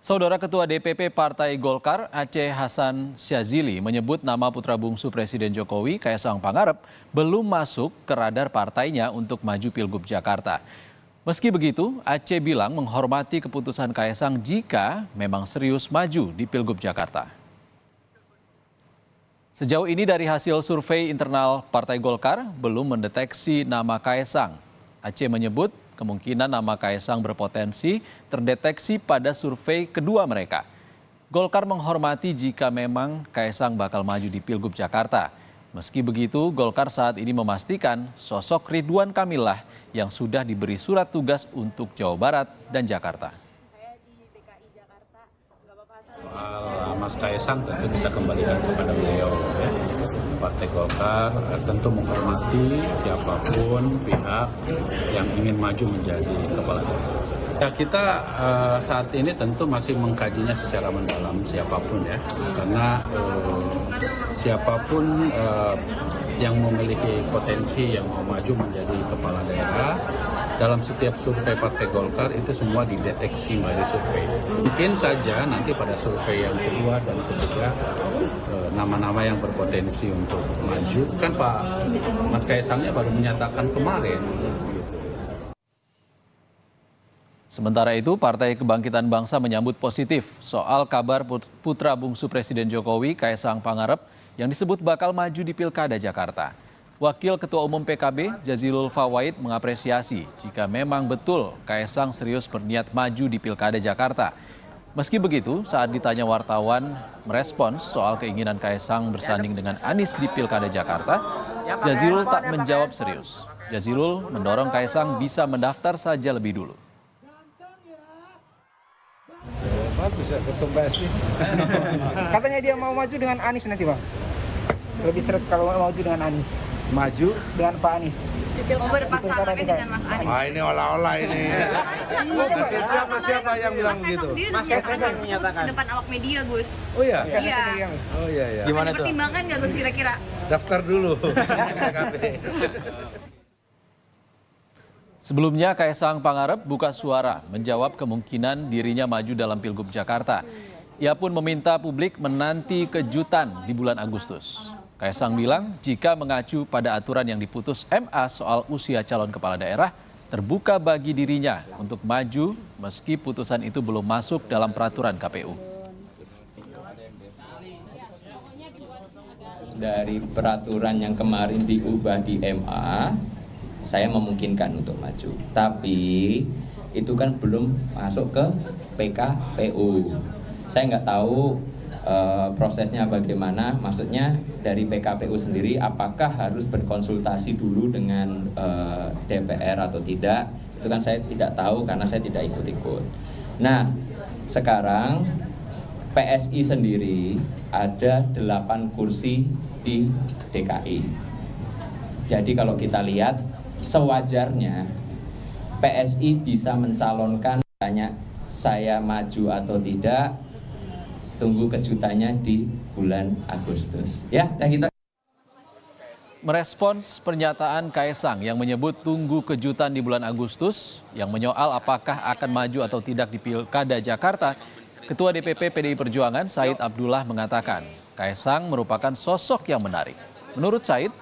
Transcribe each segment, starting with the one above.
Saudara Ketua DPP Partai Golkar Aceh Hasan Syazili menyebut nama putra bungsu Presiden Jokowi, Kaesang Pangarep, belum masuk ke radar partainya untuk maju Pilgub Jakarta. Meski begitu, Aceh bilang menghormati keputusan Kaesang jika memang serius maju di Pilgub Jakarta. Sejauh ini dari hasil survei internal Partai Golkar belum mendeteksi nama Kaesang. Aceh menyebut kemungkinan nama Kaesang berpotensi terdeteksi pada survei kedua mereka. Golkar menghormati jika memang Kaesang bakal maju di Pilgub Jakarta. Meski begitu, Golkar saat ini memastikan sosok Ridwan Kamil yang sudah diberi surat tugas untuk Jawa Barat dan Jakarta. Soal Mas Kaesang tentu kita kembalikan kepada beliau. Partai Golkar tentu menghormati siapapun pihak yang ingin maju menjadi kepala daerah. Ya, kita saat ini tentu masih mengkajinya secara mendalam siapapun ya, karena siapapun yang memiliki potensi yang mau maju menjadi kepala daerah dalam setiap survei Partai Golkar itu semua dideteksi melalui survei. Mungkin saja nanti pada survei yang kedua dan ketiga nama-nama yang berpotensi untuk maju kan Pak Mas Kaesangnya baru menyatakan kemarin. Sementara itu, Partai Kebangkitan Bangsa menyambut positif soal kabar putra bungsu Presiden Jokowi, Kaesang Pangarep, yang disebut bakal maju di Pilkada Jakarta. Wakil Ketua Umum PKB, Jazilul Fawait, mengapresiasi jika memang betul Kaesang serius berniat maju di Pilkada Jakarta. Meski begitu, saat ditanya wartawan merespons soal keinginan Kaesang bersanding dengan Anies di Pilkada Jakarta, Jazilul tak menjawab serius. Jazilul mendorong Kaesang bisa mendaftar saja lebih dulu. Bagus ya ketum PSI. Katanya dia mau maju dengan Anies nanti, Bang. Lebih seret kalau mau maju dengan Anies. Maju Dengan Pak Anies. Mau berpasangan dengan Mas Anies. Wah, ini olah-olah ini. Siapa yang bilang begitu? Mas Kaesang menyatakan depan awak media, Gus. Oh iya. Iya. Oh iya ya. Gimana tuh? Pertimbangan nggak, Gus, kira-kira? Daftar dulu. PKB. Sebelumnya, Kaesang Pangarep buka suara menjawab kemungkinan dirinya maju dalam Pilgub Jakarta. Ia pun meminta publik menanti kejutan di bulan Agustus. Kaesang bilang jika mengacu pada aturan yang diputus MA soal usia calon kepala daerah, terbuka bagi dirinya untuk maju meski putusan itu belum masuk dalam peraturan KPU. Dari peraturan yang kemarin diubah di MA, saya memungkinkan untuk maju. Tapi itu kan belum masuk ke PKPU. Saya nggak tahu prosesnya bagaimana, maksudnya dari PKPU sendiri apakah harus berkonsultasi dulu dengan DPR atau tidak, itu kan saya tidak tahu karena saya tidak ikut-ikut. Nah, sekarang PSI sendiri ada 8 kursi di DKI. Jadi kalau kita lihat, sewajarnya PSI bisa mencalonkan, tanya saya maju atau tidak, tunggu kejutannya di bulan Agustus. Ya, dan kita Merespons pernyataan Kaesang yang menyebut tunggu kejutan di bulan Agustus, yang menyoal apakah akan maju atau tidak di Pilkada Jakarta, Ketua DPP PDI Perjuangan Said Abdullah mengatakan Kaesang merupakan sosok yang menarik. Menurut Said,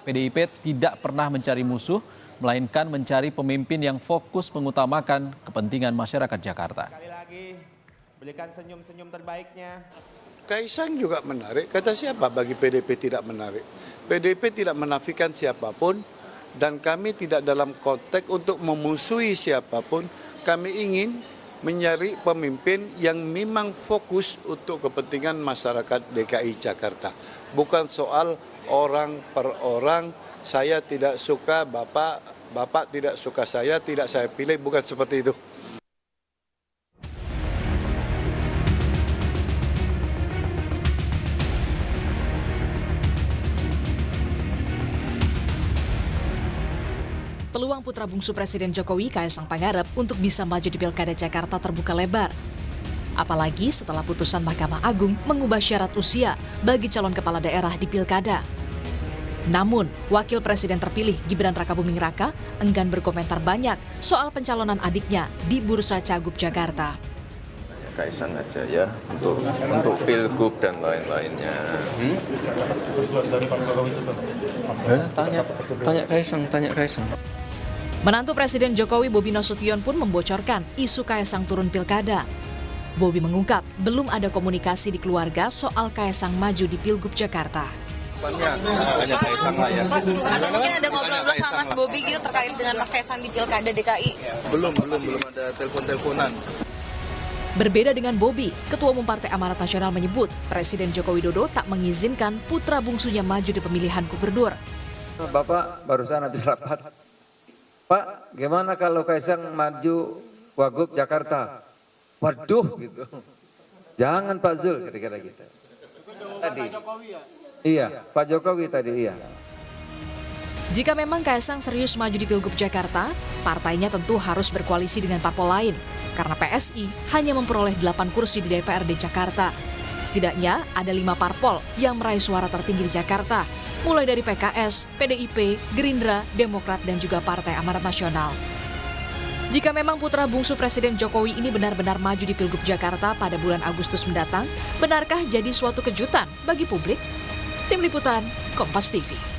PDIP tidak pernah mencari musuh, melainkan mencari pemimpin yang fokus mengutamakan kepentingan masyarakat Jakarta. Sekali lagi, berikan senyum-senyum terbaiknya. Kaesang juga menarik, kata siapa bagi PDIP tidak menarik? PDIP tidak menafikan siapapun dan kami tidak dalam konteks untuk memusuhi siapapun. Kami ingin mencari pemimpin yang memang fokus untuk kepentingan masyarakat DKI Jakarta. Bukan soal orang per orang, saya tidak suka Bapak, Bapak tidak suka saya, tidak saya pilih, bukan seperti itu. Peluang putra bungsu Presiden Jokowi, Kaesang Pangarep, untuk bisa maju di Pilkada Jakarta terbuka lebar. Apalagi setelah putusan Mahkamah Agung mengubah syarat usia bagi calon kepala daerah di Pilkada. Namun, Wakil Presiden terpilih Gibran Rakabuming Raka enggan berkomentar banyak soal pencalonan adiknya di Bursa Cagup Jakarta. Kaisang aja ya untuk pilgub dan lain-lainnya. Tanya Kaisang. Menantu Presiden Jokowi Bobi Nasution pun membocorkan isu Kaisang turun pilkada. Bobi mengungkap belum ada komunikasi di keluarga soal Kaisang maju di Pilgub Jakarta. Hanya Kaisang lah ya. Atau mungkin ada ngobrol-ngobrol sama Mas Bobi gitu terkait dengan Mas Kaisang di Pilkada DKI? Belum ada telepon-teleponan. Berbeda dengan Bobi, Ketua Umum Partai Amanat Nasional menyebut Presiden Joko Widodo tak mengizinkan putra bungsunya maju di pemilihan gubernur. Bapak barusan habis rapat. Pak, gimana kalau Kaisang maju Wagub Jakarta? Waduh gitu. Jangan Pak Zul, kira-kira gitu. Tadi. Iya, Pak Jokowi tadi iya. Jika memang Kaisang serius maju di Pilgub Jakarta, partainya tentu harus berkoalisi dengan parpol lain. Karena PSI hanya memperoleh 8 kursi di DPRD Jakarta. Setidaknya ada 5 parpol yang meraih suara tertinggi di Jakarta, mulai dari PKS, PDIP, Gerindra, Demokrat, dan juga Partai Amanat Nasional. Jika memang putra bungsu Presiden Jokowi ini benar-benar maju di Pilgub Jakarta pada bulan Agustus mendatang, benarkah jadi suatu kejutan bagi publik? Tim Liputan, Kompas TV.